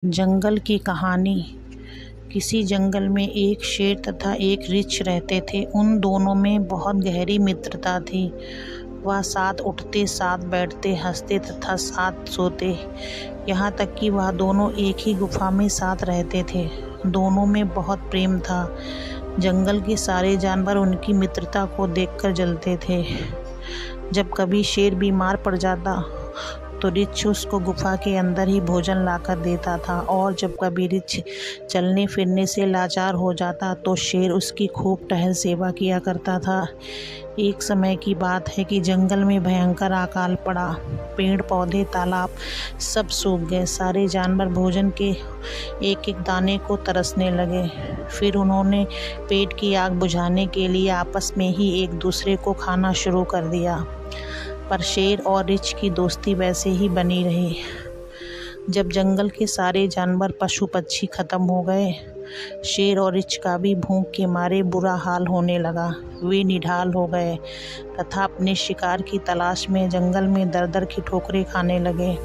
जंगल की कहानी। किसी जंगल में एक शेर तथा एक रीछ रहते थे। उन दोनों में बहुत गहरी मित्रता थी। वह साथ उठते, साथ बैठते, हंसते तथा साथ सोते। यहाँ तक कि वह दोनों एक ही गुफा में साथ रहते थे। दोनों में बहुत प्रेम था। जंगल के सारे जानवर उनकी मित्रता को देखकर जलते थे। जब कभी शेर बीमार पड़ जाता तो रीछ उसको गुफा के अंदर ही भोजन लाकर देता था, और जब कभी रीछ चलने फिरने से लाचार हो जाता तो शेर उसकी खूब टहल सेवा किया करता था। एक समय की बात है कि जंगल में भयंकर अकाल पड़ा। पेड़ पौधे, तालाब सब सूख गए। सारे जानवर भोजन के एक एक दाने को तरसने लगे। फिर उन्होंने पेट की आग बुझाने के लिए आपस में ही एक दूसरे को खाना शुरू कर दिया। पर शेर और रीछ की दोस्ती वैसे ही बनी रही। जब जंगल के सारे जानवर, पशु पक्षी खत्म हो गए, शेर और रीछ का भी भूख के मारे बुरा हाल होने लगा। वे निढाल हो गए तथा अपने शिकार की तलाश में जंगल में दर दर की ठोकरें खाने लगे।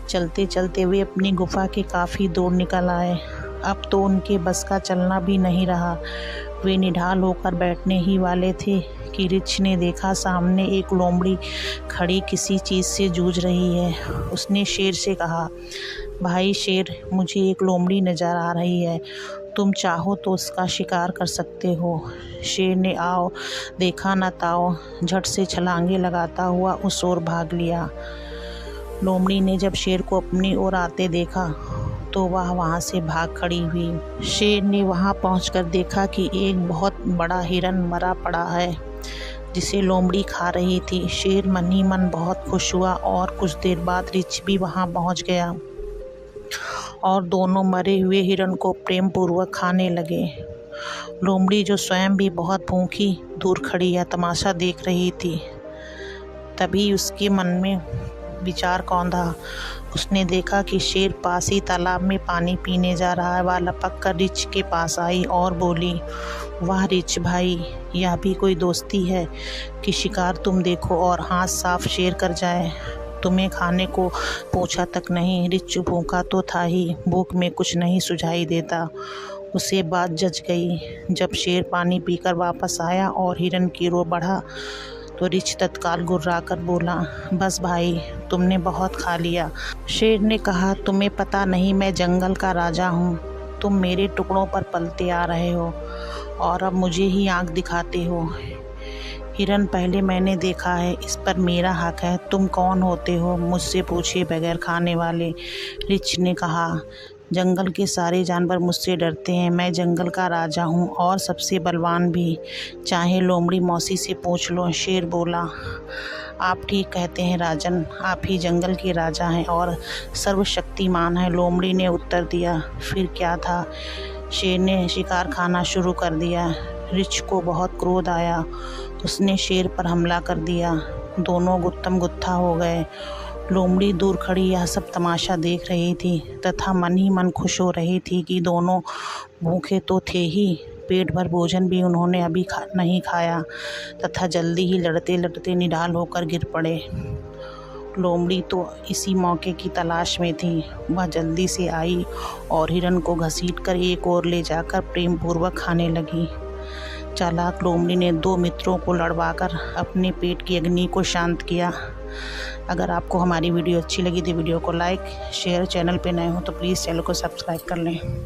चलते चलते वे अपनी गुफा के काफ़ी दूर निकल आए। अब तो उनके बस का चलना भी नहीं रहा। वे निढाल होकर बैठने ही वाले थे कि रीछ ने देखा सामने एक लोमड़ी खड़ी किसी चीज़ से जूझ रही है। उसने शेर से कहा, भाई शेर, मुझे एक लोमड़ी नज़र आ रही है, तुम चाहो तो उसका शिकार कर सकते हो। शेर ने आओ देखा न ताओ, झट से छलांगे लगाता हुआ उस ओर भाग लिया। लोमड़ी ने जब शेर को अपनी ओर आते देखा तो वह वहाँ से भाग खड़ी हुई। शेर ने वहाँ पहुँचकर देखा कि एक बहुत बड़ा हिरन मरा पड़ा है जिसे लोमड़ी खा रही थी। शेर मन ही मन बहुत खुश हुआ और कुछ देर बाद रीछ भी वहाँ पहुँच गया और दोनों मरे हुए हिरन को प्रेम पूर्वक खाने लगे। लोमड़ी, जो स्वयं भी बहुत भूखी दूर खड़ी या तमाशा देख रही थी, तभी उसके मन में विचार कौंधा। उसने देखा कि शेर पास ही तालाब में पानी पीने जा रहा है। वह लपक कर रीछ के पास आई और बोली, वाह रीछ भाई, यह भी कोई दोस्ती है कि शिकार तुम देखो और हाथ साफ शेर कर जाए। तुम्हें खाने को पूछा तक नहीं। रीछ भूखा तो था ही, भूख में कुछ नहीं सुझाई देता। उसे बात जच गई। जब शेर पानी पीकर वापस आया और हिरन की ओर बढ़ा तो रीछ तत्काल गुर्राकर बोला, बस भाई, तुमने बहुत खा लिया। शेर ने कहा, तुम्हें पता नहीं मैं जंगल का राजा हूँ। तुम मेरे टुकड़ों पर पलते आ रहे हो और अब मुझे ही आँख दिखाते हो। हिरन पहले मैंने देखा है, इस पर मेरा हक है। तुम कौन होते हो मुझसे पूछे बगैर खाने वाले? रीछ ने कहा, जंगल के सारे जानवर मुझसे डरते हैं। मैं जंगल का राजा हूँ और सबसे बलवान भी, चाहे लोमड़ी मौसी से पूछ लो। शेर बोला, आप ठीक कहते हैं राजन, आप ही जंगल के राजा हैं और सर्वशक्तिमान हैं। लोमड़ी ने उत्तर दिया। फिर क्या था, शेर ने शिकार खाना शुरू कर दिया। रीछ को बहुत क्रोध आया। उसने शेर पर हमला कर दिया। दोनों गुत्थम गुत्था हो गए। लोमड़ी दूर खड़ी यह सब तमाशा देख रही थी तथा मन ही मन खुश हो रही थी कि दोनों भूखे तो थे ही, पेट भर भोजन भी उन्होंने अभी नहीं खाया तथा जल्दी ही लड़ते लड़ते निढाल होकर गिर पड़े। लोमड़ी तो इसी मौके की तलाश में थी। वह जल्दी से आई और हिरन को घसीटकर एक ओर ले जाकर प्रेम पूर्वक खाने लगी। चालाक लोमड़ी ने दो मित्रों को लड़वाकर अपने पेट की अग्नि को शांत किया। अगर आपको हमारी वीडियो अच्छी लगी तो वीडियो को लाइक, शेयर, चैनल पे नए हो तो प्लीज़ चैनल को सब्सक्राइब कर लें।